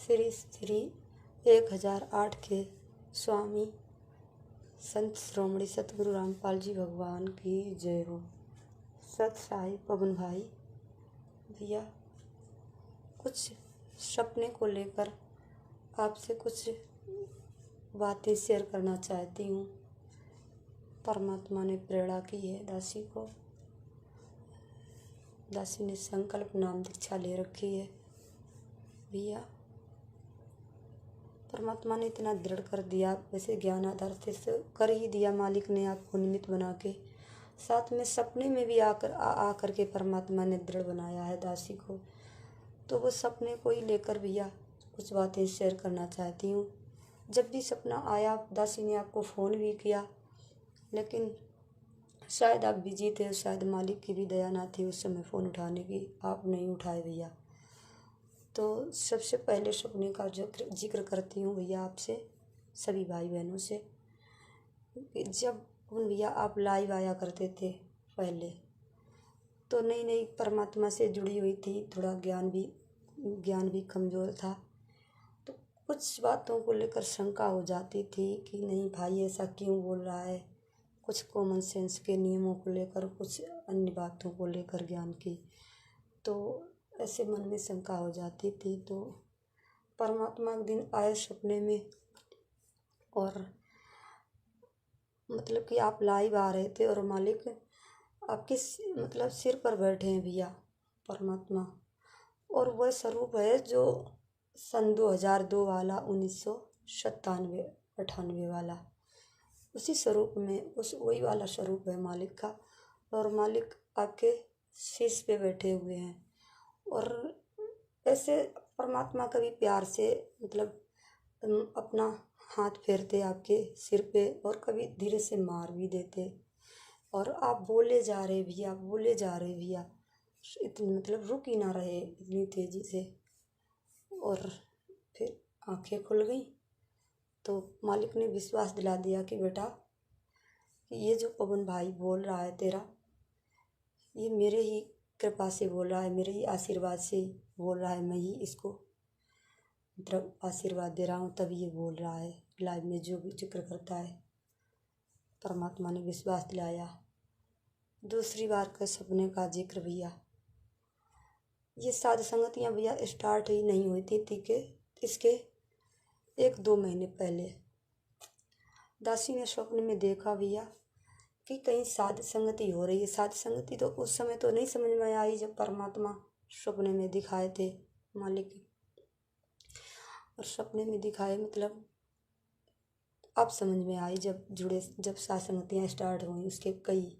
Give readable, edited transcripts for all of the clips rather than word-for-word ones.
श्री श्री 1008 के स्वामी संत श्रोमणी सतगुरु रामपाल जी भगवान की जय हो। सत साई पवन भाई भैया, कुछ सपने को लेकर आपसे कुछ बातें शेयर करना चाहती हूँ। परमात्मा ने प्रेरणा की है दासी को। दासी ने संकल्प नाम दीक्षा ले रखी है भैया। परमात्मा ने इतना दृढ़ कर दिया, वैसे ज्ञान आधार से कर ही दिया मालिक ने आपको निमित्त बना के। साथ में सपने में भी आकर के परमात्मा ने दृढ़ बनाया है दासी को। तो वो सपने को ही लेकर भैया कुछ बातें शेयर करना चाहती हूँ। जब भी सपना आया दासी ने आपको फ़ोन भी किया, लेकिन शायद आप बिजी थे, शायद मालिक की भी दया ना थी उस समय फ़ोन उठाने की, आप नहीं उठाए भैया। तो सबसे पहले सपने का जिक्र करती हूँ भैया आपसे, सभी भाई बहनों से। जब भैया आप लाइव आया करते थे पहले, तो नई नई परमात्मा से जुड़ी हुई थी, थोड़ा ज्ञान भी कमज़ोर था। तो कुछ बातों को लेकर शंका हो जाती थी कि नहीं भाई ऐसा क्यों बोल रहा है, कुछ कॉमन सेंस के नियमों को लेकर, कुछ अन्य बातों को लेकर ज्ञान की, तो ऐसे मन में शंका हो जाती थी। तो परमात्मा एक दिन आए सपने में, और मतलब कि आप लाइव आ रहे थे और मालिक आपके मतलब सिर पर बैठे हैं भैया परमात्मा। और वह स्वरूप है जो सन 2002 वाला, 1997-98 वाला, उसी स्वरूप में वही वाला स्वरूप है मालिक का। और मालिक आपके शीश पे बैठे हुए हैं। और ऐसे परमात्मा कभी प्यार से मतलब अपना हाथ फेरते आपके सिर पे, और कभी धीरे से मार भी देते। और आप बोले जा रहे भैया, इतनी मतलब रुक ही ना रहे इतनी तेज़ी से। और फिर आंखें खुल गई तो मालिक ने विश्वास दिला दिया कि बेटा, कि ये जो पवन भाई बोल रहा है तेरा, ये मेरे ही कृपा से बोल रहा है, मेरे ही आशीर्वाद से बोल रहा है। मैं ही इसको मतलब आशीर्वाद दे रहा हूँ, तभी ये बोल रहा है लाइव में जो भी जिक्र करता है। परमात्मा ने विश्वास दिलाया। दूसरी बार का सपने का जिक्र भैया, ये साध संगतियाँ भैया स्टार्ट ही नहीं हुई थी कि इसके 1-2 महीने पहले दासी ने स्वप्न में देखा भैया कि कहीं साध संगति हो रही है। साध संगति तो उस समय तो नहीं समझ में आई जब परमात्मा सपने में दिखाए थे मालिक, और सपने में दिखाए मतलब अब समझ में आई जब साध संगतियाँ स्टार्ट हुई, उसके कई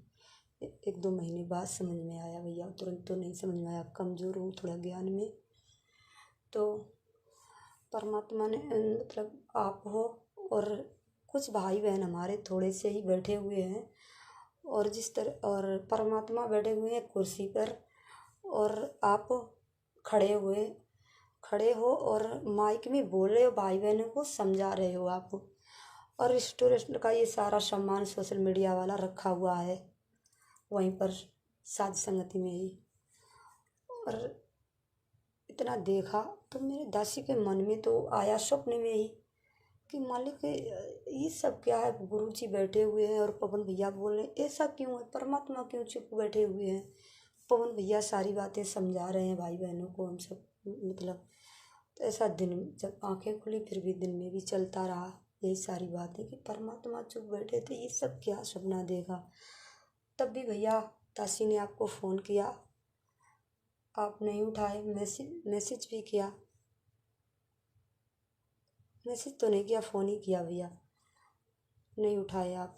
1-2 महीने बाद समझ में आया भैया। तुरंत तो नहीं समझ में आया, कमज़ोर हूँ थोड़ा ज्ञान में। तो परमात्मा ने मतलब आप हो और कुछ भाई बहन हमारे थोड़े से ही बैठे हुए हैं, और जिस तरह और परमात्मा बैठे हुए हैं कुर्सी पर, और आप खड़े हो और माइक में बोल रहे हो, भाई बहनों को समझा रहे हो आप। और रेस्टोरेंट का ये सारा सामान सोशल मीडिया वाला रखा हुआ है वहीं पर साध संगति में ही। और इतना देखा तो मेरे दासी के मन में तो आया स्वप्न में ही कि मालिक ये सब क्या है, गुरुजी बैठे हुए हैं और पवन भैया बोल रहे हैं, ऐसा क्यों है, परमात्मा क्यों चुप बैठे हुए हैं, पवन भैया सारी बातें समझा रहे हैं भाई बहनों को, हम सब मतलब। तो ऐसा दिन जब आंखें खुली फिर भी दिन में भी चलता रहा यही सारी बातें कि परमात्मा चुप बैठे थे, ये सब क्या सपना देखा। तब भी भैया दासी ने आपको फ़ोन किया, आप नहीं उठाए। मैसेज भी किया, मैसेज तो नहीं किया, फ़ोन ही किया भैया, नहीं उठाए आप।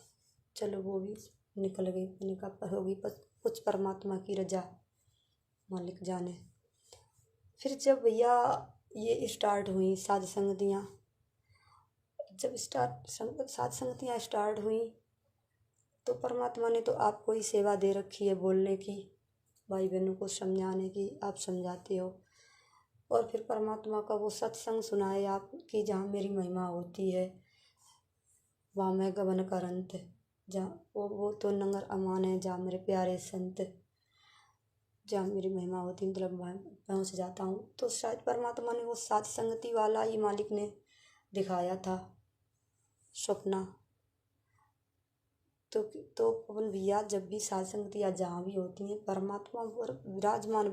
चलो वो भी निकल गई, मैंने कहा होगी कुछ परमात्मा की रजा, मालिक जाने। फिर जब भैया ये स्टार्ट हुई साध संगतियाँ, जब साध संगतियाँ स्टार्ट हुई तो परमात्मा ने तो आपको ही सेवा दे रखी है बोलने की, भाई बहनों को समझाने की, आप समझाते हो। और फिर परमात्मा का वो सत्संग सुनाए आप कि जहाँ मेरी महिमा होती है वहाँ मैं गगन करंत, जहाँ वो तो नंगर अमान है जहाँ मेरे प्यारे संत। जहाँ मेरी महिमा होती मतलब मैं पहुँच जाता हूँ। तो शायद परमात्मा ने वो साथ संगति वाला ही मालिक ने दिखाया था सपना। तो पवन भैया जब भी साथ संगतियाँ जहाँ भी होती हैं परमात्मा पर विराजमान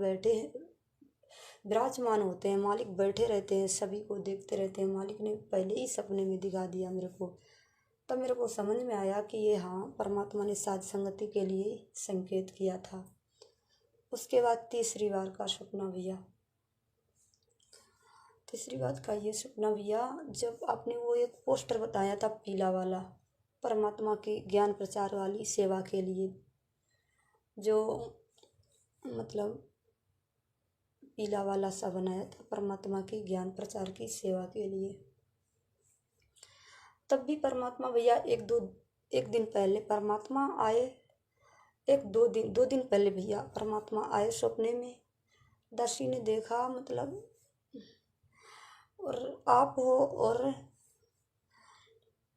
होते हैं, मालिक बैठे रहते हैं, सभी को देखते रहते हैं। मालिक ने पहले ही सपने में दिखा दिया मेरे को। तब मेरे को समझ में आया कि ये हाँ परमात्मा ने साथ संगति के लिए संकेत किया था। उसके बाद तीसरी बार का सपना भैया, तीसरी बात का ये सपना भैया, जब आपने वो एक पोस्टर बताया था पीला वाला, परमात्मा की ज्ञान प्रचार वाली सेवा के लिए, जो मतलब पीला वाला सा बनाया था परमात्मा की ज्ञान प्रचार की सेवा के लिए। तब भी परमात्मा भैया एक दिन पहले परमात्मा आए, दो दिन पहले भैया परमात्मा आए सपने में। दासी ने देखा मतलब और आप हो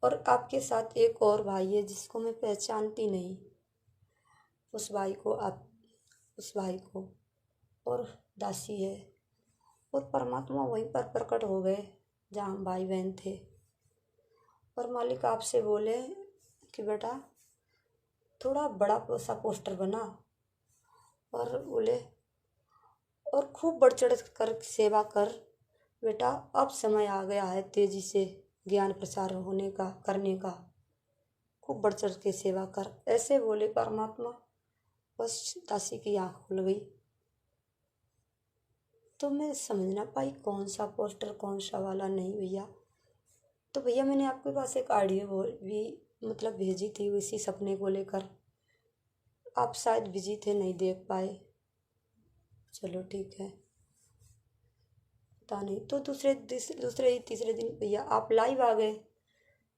और आपके साथ एक और भाई है जिसको मैं पहचानती नहीं। उस भाई को और दासी है। और परमात्मा वहीं पर प्रकट हो गए जहाँ हम भाई बहन थे। और मालिक आपसे बोले कि बेटा थोड़ा बड़ा सा पोस्टर बना और बोले और खूब बढ़ चढ़ कर सेवा कर बेटा, अब समय आ गया है तेजी से ज्ञान प्रचार करने का, खूब बढ़ चढ़ के सेवा कर, ऐसे बोले परमात्मा। बस दासी की आँख खुल गई। तो मैं समझ ना पाई कौन सा पोस्टर कौन सा वाला नहीं भैया। तो भैया मैंने आपके पास एक ऑडियो भी मतलब भेजी थी इसी सपने को लेकर, आप शायद बिजी थे नहीं देख पाए। चलो ठीक है, पता नहीं। तो तीसरे तीसरे दिन भैया आप लाइव आ गए।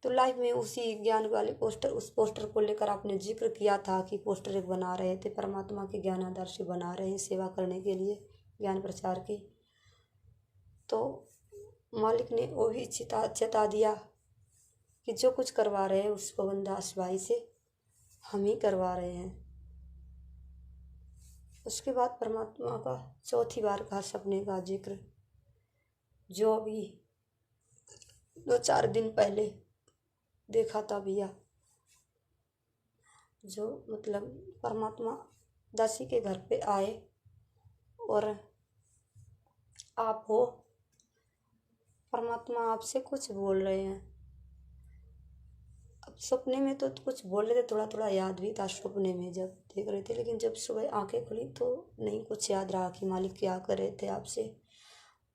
तो लाइव में उसी ज्ञान वाले उस पोस्टर को लेकर आपने जिक्र किया था कि पोस्टर एक बना रहे थे, परमात्मा के ज्ञान आदर्श बना रहे हैं सेवा करने के लिए ज्ञान प्रचार की। तो मालिक ने वो भी चेता दिया कि जो कुछ करवा रहे हैं उस पवन दास भाई से हम ही करवा रहे हैं। उसके बाद परमात्मा का चौथी बार का सपने का जिक्र, जो अभी 2-4 दिन पहले देखा था भैया, जो मतलब परमात्मा दासी के घर पे आए और आप हो परमात्मा आपसे कुछ बोल रहे हैं। अब सपने में तो कुछ बोल रहे थे, थोड़ा थोड़ा याद भी था सपने में जब देख रहे थे, लेकिन जब सुबह आंखें खुली तो नहीं कुछ याद रहा कि मालिक क्या कर रहे थे आपसे।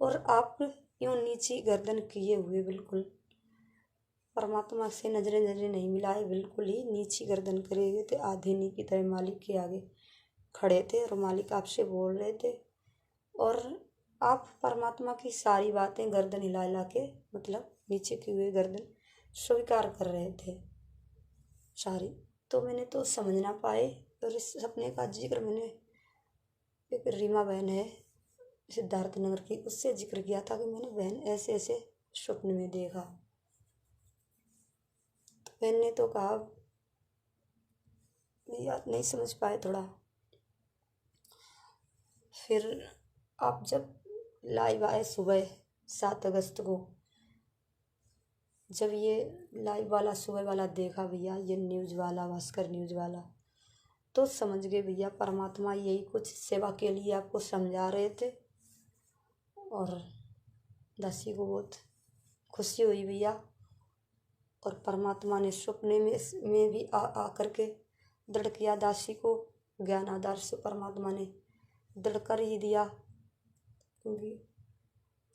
और आप यूं नीची गर्दन किए हुए बिल्कुल परमात्मा से नजरें नहीं मिलाए, बिल्कुल ही नीची गर्दन करे हुए थे, आधी नी की तरह मालिक के आगे खड़े थे और मालिक आपसे बोल रहे थे। और आप परमात्मा की सारी बातें गर्दन हिला हिला के मतलब नीचे की हुई गर्दन स्वीकार कर रहे थे सारी। तो मैंने तो समझ ना पाए। और इस सपने का जिक्र मैंने एक रीमा बहन है सिद्धार्थ नगर की, उससे जिक्र किया था कि मैंने बहन ऐसे ऐसे स्वप्न में देखा। तो बहन ने तो कहा याद नहीं समझ पाए थोड़ा। फिर आप जब लाइव आए सुबह 7 अगस्त को, जब ये लाइव वाला सुबह वाला देखा भैया, ये न्यूज़ वाला भास्कर न्यूज़ वाला, तो समझ गए भैया परमात्मा यही कुछ सेवा के लिए आपको समझा रहे थे। और दासी को बहुत खुशी हुई भैया। और परमात्मा ने सपने में भी आ करके दृढ़ किया दासी को, ज्ञान आधार से परमात्मा ने दृढ़ कर ही दिया। क्योंकि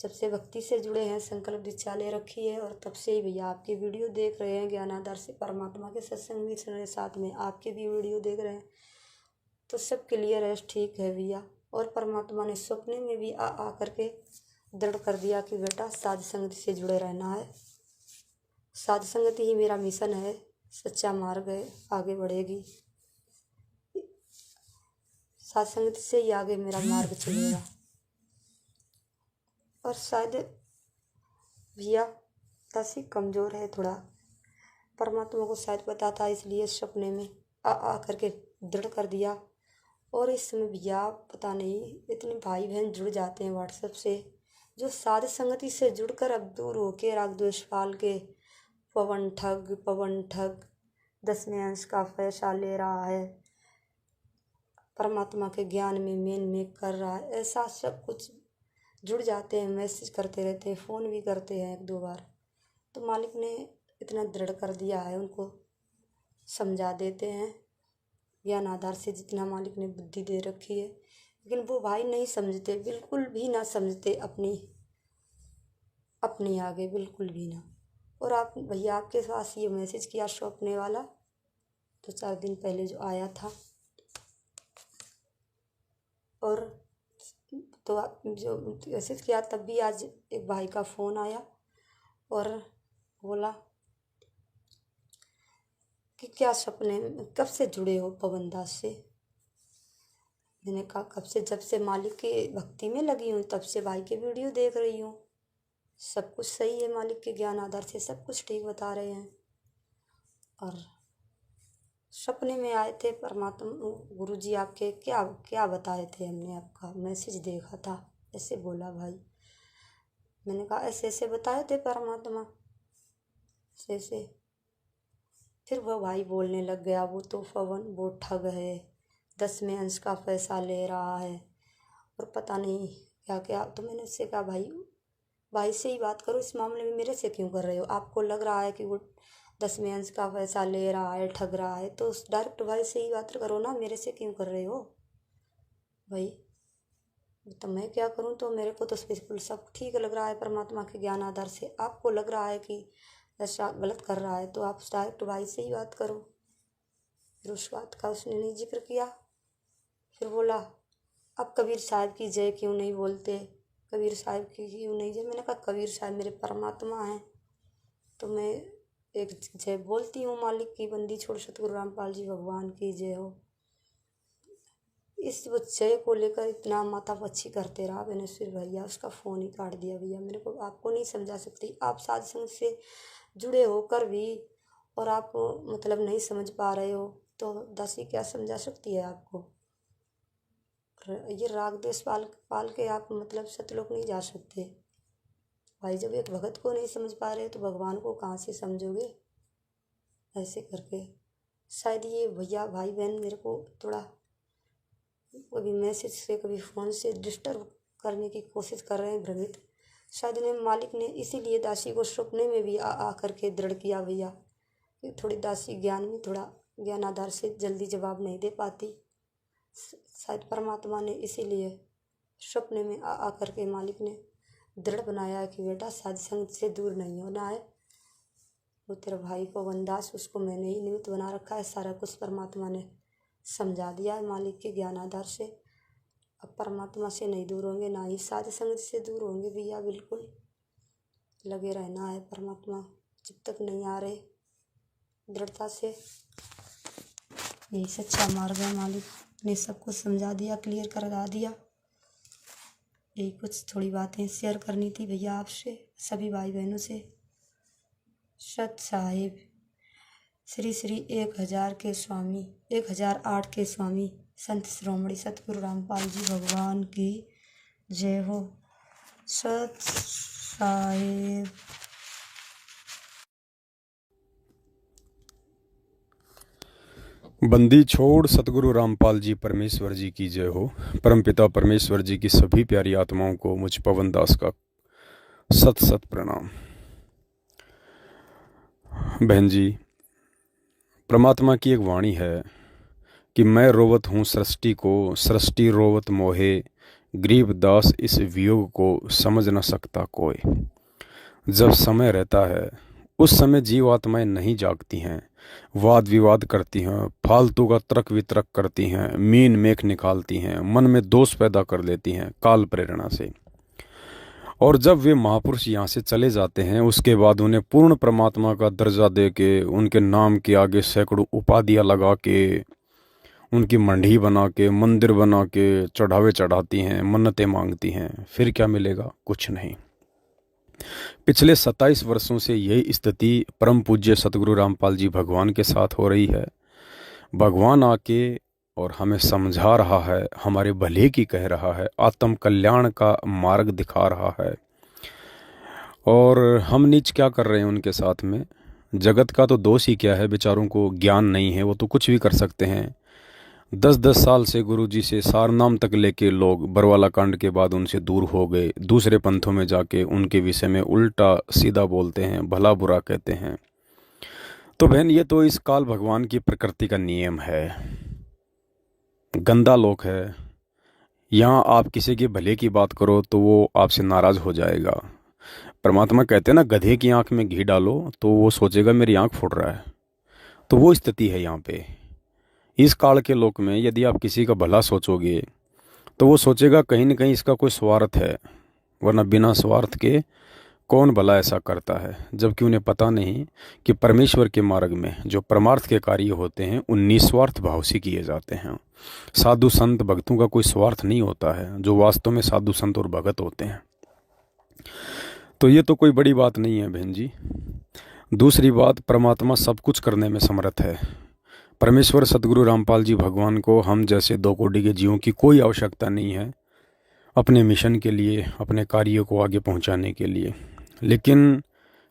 जब से भक्ति से जुड़े हैं, संकल्प दीक्षा ले रखी है, और तब से ही भैया आपकी वीडियो देख रहे हैं ज्ञान आधार से, परमात्मा के सत्संग भी सुन रहे, साथ में आपके भी वीडियो देख रहे हैं, तो सब क्लियर है, ठीक है भैया। और परमात्मा ने सपने में भी आ करके दृढ़ कर दिया कि बेटा साध संगति से जुड़े रहना है, साध संगति ही मेरा मिशन है, सच्चा मार्ग है, आगे बढ़ेगी, साध संगति से ही आगे मेरा मार्ग चलेगा। और शायद भैया दासी कमज़ोर है थोड़ा, परमात्मा को शायद पता था, इसलिए सपने में आ करके दृढ़ कर दिया। और इस समय भैया पता नहीं इतने भाई बहन जुड़ जाते हैं व्हाट्सएप से, जो साध संगति से जुड़कर अब दूर होके राग द्वेष पाल के पवन ठग 10वें अंश का पैसा ले रहा है, परमात्मा के ज्ञान में मेन कर रहा है, ऐसा सब कुछ जुड़ जाते हैं, मैसेज करते रहते हैं, फ़ोन भी करते हैं 1-2 बार। तो मालिक ने इतना दृढ़ कर दिया है, उनको समझा देते हैं ज्ञान आधार से जितना मालिक ने बुद्धि दे रखी है, लेकिन वो भाई नहीं समझते, बिल्कुल भी ना समझते अपनी आगे, बिल्कुल भी ना। और आप भैया आपके पास ये मैसेज किया सौंपने वाला 2-4 दिन पहले जो आया था, और तो आप जो मैसेज किया तब भी आज एक भाई का फ़ोन आया और बोला कि क्या सपने में कब से जुड़े हो पवन दास से। मैंने कहा कब से, जब से मालिक के भक्ति में लगी हूँ तब से भाई के वीडियो देख रही हूँ, सब कुछ सही है, मालिक के ज्ञान आधार से सब कुछ ठीक बता रहे हैं। और सपने में आए थे परमात्मा गुरुजी आपके, क्या बताए थे, हमने आपका मैसेज देखा था, ऐसे बोला भाई। मैंने कहा ऐसे बताए थे परमात्मा, ऐसे। फिर वह भाई बोलने लग गया, वो तो पवन वो ठग है, 10वें अंश का पैसा ले रहा है और पता नहीं क्या क्या। तो मैंने उससे कहा भाई से ही बात करो, इस मामले में मेरे से क्यों कर रहे हो? आपको लग रहा है कि वो 10वें अंश का पैसा ले रहा है, ठग रहा है, तो उस डायरेक्ट भाई से ही बात करो ना, मेरे से क्यों कर रहे हो भाई? तो मैं क्या करूं? तो मेरे को तो बिल्कुल सब ठीक लग रहा है परमात्मा के ज्ञान आधार से, आपको लग रहा है कि ऐसा गलत कर रहा है तो आप डायरेक्ट भाई से ही बात करो। फिर उस बात का उसने नहीं जिक्र किया। फिर बोला अब कबीर साहब की जय क्यों नहीं बोलते, कबीर साहब की क्यों नहीं जय? मैंने कहा कबीर साहब मेरे परमात्मा हैं, तो मैं एक जय बोलती हूँ, मालिक की बंदी छोड़ सतगुरु रामपाल जी भगवान की जय हो। इस जय को लेकर इतना माथापच्ची करते रहा। मैंने फिर भैया उसका फ़ोन ही काट दिया। भैया मेरे को आपको नहीं समझा सकती, आप साध संग से जुड़े होकर भी और आप मतलब नहीं समझ पा रहे हो, तो दासी क्या समझा सकती है आपको? ये राग द्वेष पाल के आप मतलब सतलोक नहीं जा सकते भाई। जब एक भगत को नहीं समझ पा रहे तो भगवान को कहाँ से समझोगे? ऐसे करके शायद ये भैया भाई बहन मेरे को थोड़ा कभी मैसेज से कभी फ़ोन से डिस्टर्ब करने की कोशिश कर रहे हैं, भ्रमित। शायद उन्हें मालिक ने इसीलिए दासी को सपने में भी आ करके दृढ़ किया भैया कि थोड़ी दासी ज्ञान में थोड़ा ज्ञान आधार से जल्दी जवाब नहीं दे पाती। शायद परमात्मा ने इसीलिए सपने में आ करके मालिक ने दृढ़ बनाया कि बेटा साध संग से दूर नहीं होना है। वो तेरा भाई पवन दास, उसको मैंने ही निमित्त बना रखा है, सारा कुछ परमात्मा ने समझा दिया है मालिक के ज्ञान आधार से। अब परमात्मा से नहीं दूर होंगे, ना ही साध संग से दूर होंगे भैया, बिल्कुल लगे रहना है परमात्मा जब तक नहीं आ रहे दृढ़ता से। यही सच्चा मार्ग है, मालिक ने सब कुछ समझा दिया, क्लियर करा दिया। यही कुछ थोड़ी बातें शेयर करनी थी भैया आपसे, सभी भाई बहनों से। सत साहिब श्री 1000 के स्वामी 1008 के स्वामी संत श्रोमणी सतगुरु रामपाल जी भगवान की जय हो। सत साहिब। बंदी छोड़ सतगुरु रामपाल जी परमेश्वर जी की जय हो। परमपिता परमेश्वर जी की सभी प्यारी आत्माओं को मुझ पवन दास का सत सत प्रणाम। बहन जी, परमात्मा की एक वाणी है कि मैं रोवत हूँ सृष्टि को, सृष्टि रोवत मोहे, गरीब दास इस वियोग को समझ न सकता कोई। जब समय रहता है उस समय जीवात्माएं नहीं जागती हैं, वाद विवाद करती हैं, फालतू का तर्क वितर्क करती हैं, मीन मेख निकालती हैं, मन में दोष पैदा कर लेती हैं काल प्रेरणा से। और जब वे महापुरुष यहाँ से चले जाते हैं उसके बाद उन्हें पूर्ण परमात्मा का दर्जा दे के, उनके नाम के आगे सैकड़ों उपाधियाँ लगा के, उनकी मंडी बना के, मंदिर बना के चढ़ावे चढ़ाती हैं, मन्नतें मांगती हैं, फिर क्या मिलेगा? कुछ नहीं। पिछले 27 वर्षों से यही स्थिति परम पूज्य सतगुरु रामपाल जी भगवान के साथ हो रही है। भगवान आके और हमें समझा रहा है, हमारे भले की कह रहा है, आत्म कल्याण का मार्ग दिखा रहा है। और हम नीच क्या कर रहे हैं उनके साथ में? जगत का तो दोष ही क्या है, बेचारों को ज्ञान नहीं है, वो तो कुछ भी कर सकते हैं। 10-10 साल से गुरुजी से सारनाम तक लेके लोग बरवाला कांड के बाद उनसे दूर हो गए, दूसरे पंथों में जाके उनके विषय में उल्टा सीधा बोलते हैं, भला बुरा कहते हैं। तो बहन, ये तो इस काल भगवान की प्रकृति का नियम है। गंदा लोक है, यहाँ आप किसी के भले की बात करो तो वो आपसे नाराज़ हो जाएगा। परमात्मा कहते हैं ना, गधे की आंख में घी डालो तो वो सोचेगा मेरी आंख फूट रहा है। तो वो स्थिति है यहाँ पे। इस काल के लोक में यदि आप किसी का भला सोचोगे तो वो सोचेगा कहीं न कहीं इसका कोई स्वार्थ है, वरना बिना स्वार्थ के कौन भला ऐसा करता है। जबकि उन्हें पता नहीं कि परमेश्वर के मार्ग में जो परमार्थ के कार्य होते हैं उन निस्वार्थ भाव से किए जाते हैं। साधु संत भक्तों का कोई स्वार्थ नहीं होता है, जो वास्तव में साधु संत और भगत होते हैं। तो ये तो कोई बड़ी बात नहीं है बहन जी। दूसरी बात, परमात्मा सब कुछ करने में समर्थ है। परमेश्वर सतगुरु रामपाल जी भगवान को हम जैसे 2 कोटि के जीवों की कोई आवश्यकता नहीं है अपने मिशन के लिए, अपने कार्यों को आगे पहुंचाने के लिए। लेकिन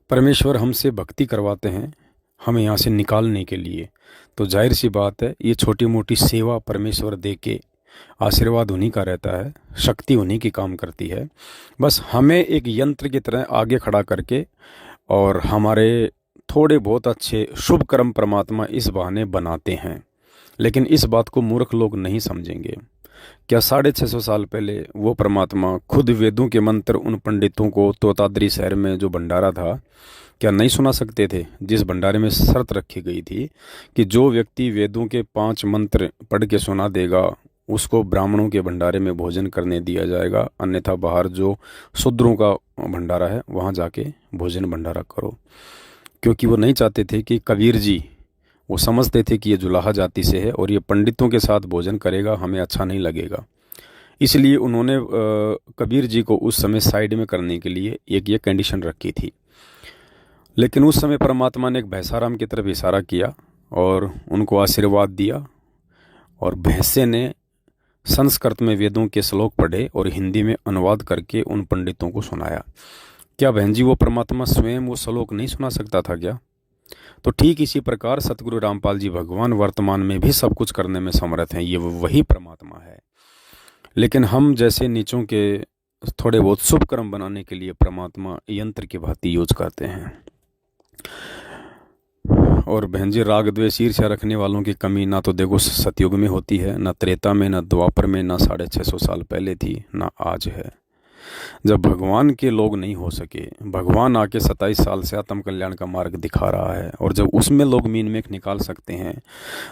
परमेश्वर हमसे भक्ति करवाते हैं हमें यहाँ से निकालने के लिए। तो जाहिर सी बात है, ये छोटी मोटी सेवा परमेश्वर दे के आशीर्वाद उन्हीं का रहता है, शक्ति उन्हीं की काम करती है। बस हमें एक यंत्र की तरह आगे खड़ा करके और हमारे थोड़े बहुत अच्छे शुभ कर्म परमात्मा इस बहाने बनाते हैं। लेकिन इस बात को मूर्ख लोग नहीं समझेंगे। क्या 650 साल पहले वो परमात्मा खुद वेदों के मंत्र उन पंडितों को तोताद्री शहर में जो भंडारा था, क्या नहीं सुना सकते थे? जिस भंडारे में शर्त रखी गई थी कि जो व्यक्ति वेदों के 5 मंत्र पढ़ के सुना देगा उसको ब्राह्मणों के भंडारे में भोजन करने दिया जाएगा, अन्यथा बाहर जो शूद्रों का भंडारा है वहाँ जाके भोजन भंडारा करो। क्योंकि वो नहीं चाहते थे कि कबीर जी, वो समझते थे कि ये जुलाहा जाति से है और ये पंडितों के साथ भोजन करेगा, हमें अच्छा नहीं लगेगा। इसलिए उन्होंने कबीर जी को उस समय साइड में करने के लिए एक ये कंडीशन रखी थी। लेकिन उस समय परमात्मा ने एक भैंसाराम की तरफ इशारा किया और उनको आशीर्वाद दिया, और भैंसे ने संस्कृत में वेदों के श्लोक पढ़े और हिंदी में अनुवाद करके उन पंडितों को सुनाया। क्या बहन जी वो परमात्मा स्वयं वो श्लोक नहीं सुना सकता था क्या? तो ठीक इसी प्रकार सतगुरु रामपाल जी भगवान वर्तमान में भी सब कुछ करने में समर्थ हैं। ये वही परमात्मा है। लेकिन हम जैसे नीचों के थोड़े बहुत शुभ कर्म बनाने के लिए परमात्मा यंत्र की भांति यूज करते हैं। और बहन जी, राग द्वेष ईर्ष्या रखने वालों की कमी ना तो देखो सतयुग में होती है, ना त्रेता में, ना द्वापर में, ना 650 साल पहले थी, ना आज है। जब भगवान के लोग नहीं हो सके, भगवान आके 27 साल से आत्म कल्याण का मार्ग दिखा रहा है, और जब उसमें लोग मीन मेख निकाल सकते हैं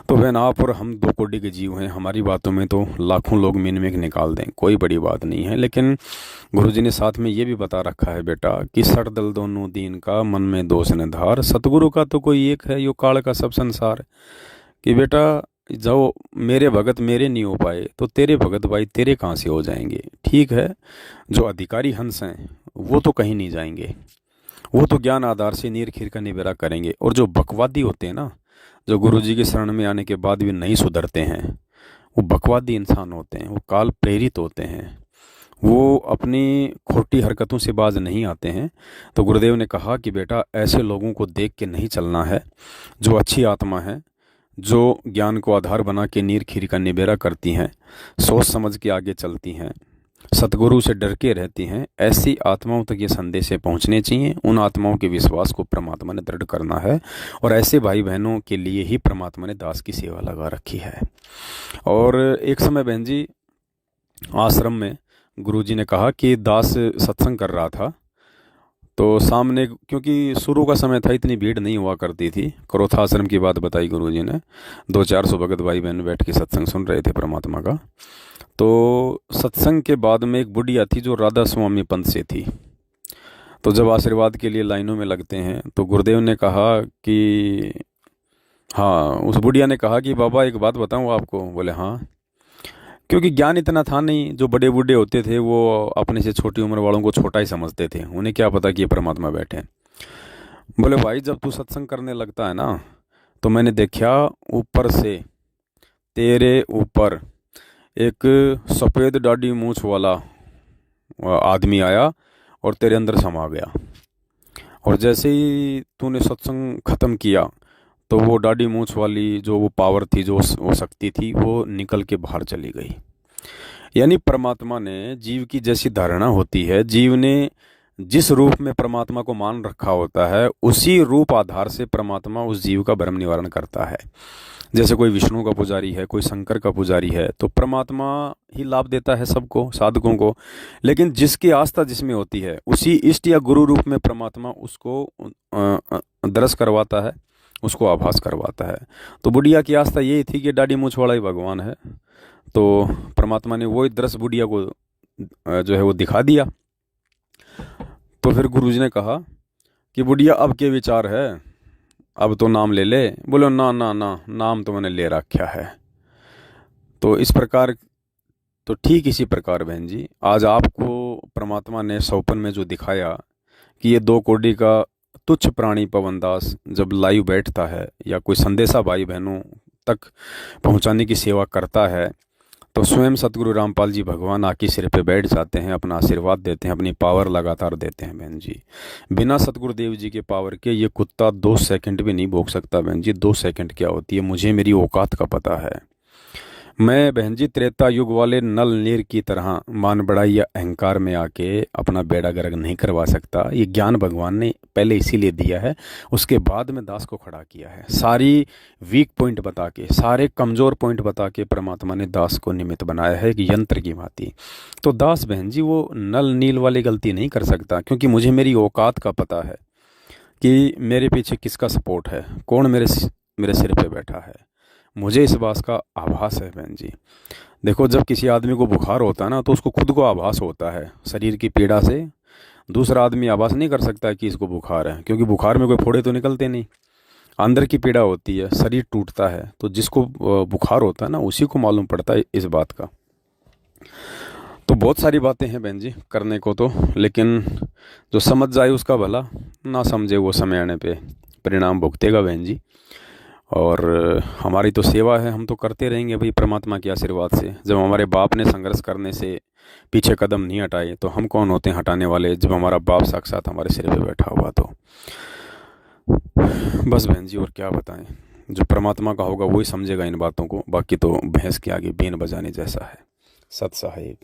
तो बहन आप और हम 2 कोटि के जीव हैं, हमारी बातों में तो लाखों लोग मीन मेख निकाल दें, कोई बड़ी बात नहीं है। लेकिन गुरुजी ने साथ में ये भी बता रखा है बेटा कि सर दल दोनों दीन का, मन में दोष न धार, सतगुरु का तो कोई एक है, यो काल का सब संसार। कि बेटा जो मेरे भगत मेरे नहीं हो पाए तो तेरे भगत भाई तेरे कहाँ से हो जाएंगे? ठीक है, जो अधिकारी हंस हैं वो तो कहीं नहीं जाएंगे, वो तो ज्ञान आधार से नीर खीर का निबेरा करेंगे। और जो बकवादी होते हैं ना, जो गुरुजी के शरण में आने के बाद भी नहीं सुधरते हैं, वो बकवादी इंसान होते हैं, वो काल प्रेरित होते हैं, वो अपनी खोटी हरकतों से बाज नहीं आते हैं। तो गुरुदेव ने कहा कि बेटा ऐसे लोगों को देख के नहीं चलना है, जो अच्छी आत्मा है, जो ज्ञान को आधार बना के नीर खीर का निबेरा करती हैं, सोच समझ के आगे चलती हैं, सतगुरु से डर के रहती हैं, ऐसी आत्माओं तक ये संदेश पहुंचने चाहिए। उन आत्माओं के विश्वास को परमात्मा ने दृढ़ करना है, और ऐसे भाई बहनों के लिए ही परमात्मा ने दास की सेवा लगा रखी है। और एक समय बहन जी आश्रम में गुरुजी ने कहा कि दास सत्संग कर रहा था, तो सामने, क्योंकि शुरू का समय था, इतनी भीड़ नहीं हुआ करती थी, क्रोथाश्रम की बात बताई गुरुजी ने, 200-400 भगत भाई बहन बैठ के सत्संग सुन रहे थे परमात्मा का। तो सत्संग के बाद में एक बुढ़िया थी जो राधा स्वामी पंथ से थी। तो जब आशीर्वाद के लिए लाइनों में लगते हैं तो गुरुदेव ने कहा कि हाँ, उस बुढ़िया ने कहा कि बाबा एक बात बताऊँ आपको। बोले हाँ। क्योंकि ज्ञान इतना था नहीं, जो बड़े बूढ़े होते थे वो अपने से छोटी उम्र वालों को छोटा ही समझते थे, उन्हें क्या पता कि ये परमात्मा बैठे हैं। बोले भाई जब तू सत्संग करने लगता है ना, तो मैंने देखा ऊपर से तेरे ऊपर एक सफ़ेद दाढ़ी मूछ वाला आदमी आया और तेरे अंदर समा गया, और जैसे ही तूने सत्संग ख़त्म किया तो वो दाढ़ी मूछ वाली जो वो पावर थी, जो वो शक्ति थी, वो निकल के बाहर चली गई। यानी परमात्मा ने जीव की जैसी धारणा होती है, जीव ने जिस रूप में परमात्मा को मान रखा होता है, उसी रूप आधार से परमात्मा उस जीव का भ्रम निवारण करता है। जैसे कोई विष्णु का पुजारी है, कोई शंकर का पुजारी है, तो परमात्मा ही लाभ देता है सबको, साधकों को। लेकिन जिसकी आस्था जिसमें होती है, उसी इष्ट या गुरु रूप में परमात्मा उसको दर्श करवाता है, उसको आभास करवाता है। तो बुढ़िया की आस्था यही थी कि दाढ़ी मूछ वाला ही भगवान है, तो परमात्मा ने वही दृश्य बुढ़िया को जो है वो दिखा दिया। तो फिर गुरुजी ने कहा कि बुढ़िया अब के विचार है, अब तो नाम ले ले। बोलो ना ना ना, नाम तो मैंने ले रखा है। तो इस प्रकार, तो ठीक इसी प्रकार बहन जी, आज आपको परमात्मा ने सौपन में जो दिखाया कि ये 2 कोड़ी का तुच्छ प्राणी पवनदास जब लाइव बैठता है या कोई संदेशा भाई बहनों तक पहुंचाने की सेवा करता है, तो स्वयं सतगुरु रामपाल जी भगवान आके सिर पे बैठ जाते हैं, अपना आशीर्वाद देते हैं, अपनी पावर लगातार देते हैं बहन जी। बिना सतगुरुदेव जी के पावर के ये कुत्ता 2 सेकंड भी नहीं भोग सकता बहन जी। 2 सेकंड क्या होती है, मुझे मेरी औकात का पता है। मैं बहन जी त्रेता युग वाले नल नीर की तरह मान बढ़ाई या अहंकार में आके अपना बेड़ा गर्क नहीं करवा सकता। ये ज्ञान भगवान ने पहले इसीलिए दिया है, उसके बाद में दास को खड़ा किया है। सारी वीक पॉइंट बता के, सारे कमज़ोर पॉइंट बता के परमात्मा ने दास को निमित्त बनाया है कि यंत्र की भांति। तो दास बहन जी वो नल नील वाली गलती नहीं कर सकता, क्योंकि मुझे मेरी औकात का पता है कि मेरे पीछे किसका सपोर्ट है, कौन मेरे सिर पे बैठा है। मुझे इस बात का आभास है बहन जी। देखो, जब किसी आदमी को बुखार होता है ना, तो उसको खुद को आभास होता है शरीर की पीड़ा से। दूसरा आदमी आभास नहीं कर सकता कि इसको बुखार है, क्योंकि बुखार में कोई फोड़े तो निकलते नहीं, अंदर की पीड़ा होती है, शरीर टूटता है। तो जिसको बुखार होता है ना, उसी को मालूम पड़ता है इस बात का। तो बहुत सारी बातें हैं बहन जी करने को तो, लेकिन जो समझ जाए उसका भला, ना समझे वो समय आने पे परिणाम भुगतेगा बहन जी। और हमारी तो सेवा है, हम तो करते रहेंगे भाई परमात्मा के आशीर्वाद से। जब हमारे बाप ने संघर्ष करने से पीछे कदम नहीं हटाए, तो हम कौन होते हैं हटाने वाले, जब हमारा बाप साक्षात हमारे सिर पे बैठा हुआ। तो बस बहन जी, और क्या बताएं, जो परमात्मा का होगा वही समझेगा इन बातों को। बाकी तो भैंस के आगे बीन बजाने जैसा है। सत साहिब।